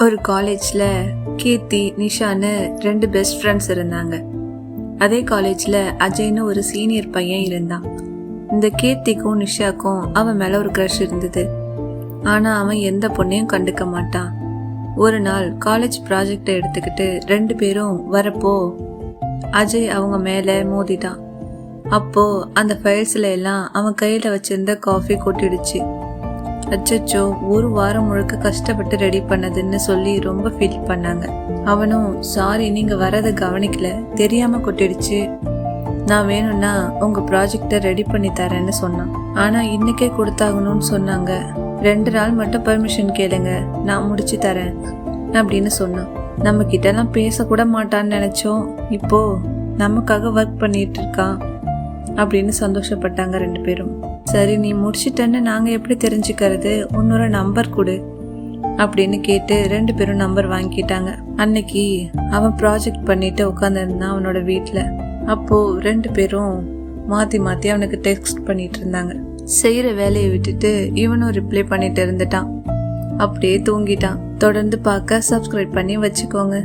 ஒரு காலேஜ்ல கீர்த்தி நிஷான்னு 2 best friends இருந்தாங்க. அதே காலேஜ்ல அஜய்னு ஒரு சீனியர் பையன் இருந்தான். இந்த கீர்த்திக்கும் நிஷாக்கும் அவன் மேல ஒரு க்ரஷ் இருந்தது. ஆனா அவன் எந்த பொண்ணையும் கண்டுக்க மாட்டான். ஒரு நாள் காலேஜ் ப்ராஜெக்டை எடுத்துக்கிட்டு 2 பேரும் வரப்போ அஜய் அவங்க மேல மோதிட்டான். அப்போ அந்த ஃபைல்ஸ்ல எல்லாம் அவன் கையில வச்சிருந்த காஃபி கொட்டிடுச்சு. அச்சச்சோ, ஒரு வாரம் முழுக்க கஷ்டப்பட்டு ரெடி பண்ணதுன்னு சொல்லி ரொம்ப ஃபீல் பண்ணாங்க. அவனும் சாரி, நீங்க வரதை கவனிக்கல, தெரியாம கொட்டிடுச்சு, நான் வேணும்னா உங்க ப்ராஜெக்டை ரெடி பண்ணி தரேன்னு சொன்னான். ஆனா இன்னைக்கே கொடுத்தாகணும்னு சொன்னாங்க, 2 நாள் மட்டும் பெர்மிஷன் கேளுங்க, நான் முடிச்சு தரேன் அப்படின்னு சொன்னான். நம்ம கிட்ட எல்லாம் பேசக்கூட மாட்டான்னு நினைச்சோம், இப்போ நமக்காக ஒர்க் பண்ணிட்டு இருக்கான் அப்படின்னு சந்தோஷப்பட்டாங்க 2 பேரும். சரி, நீ முடிச்சிட்டன்னு நாங்க எப்படி தெரிஞ்சுக்கிறது, உன்னோட நம்பர் கொடு அப்படின்னு கேட்டு 2 பேரும் நம்பர் வாங்கிட்டாங்க. அன்னைக்கு அவன் ப்ராஜெக்ட் பண்ணிட்டு உட்காந்துருந்தான் அவனோட வீட்டுல. அப்போ 2 பேரும் மாத்தி மாத்தி அவனுக்கு டெக்ஸ்ட் பண்ணிட்டு இருந்தாங்க. செய்யற வேலையை விட்டுட்டு இவனும் ரிப்ளை பண்ணிட்டு இருந்துட்டான். அப்படியே தூங்கிட்டான். தொடர்ந்து பார்க்க சப்ஸ்கிரைப் பண்ணி வச்சுக்கோங்க.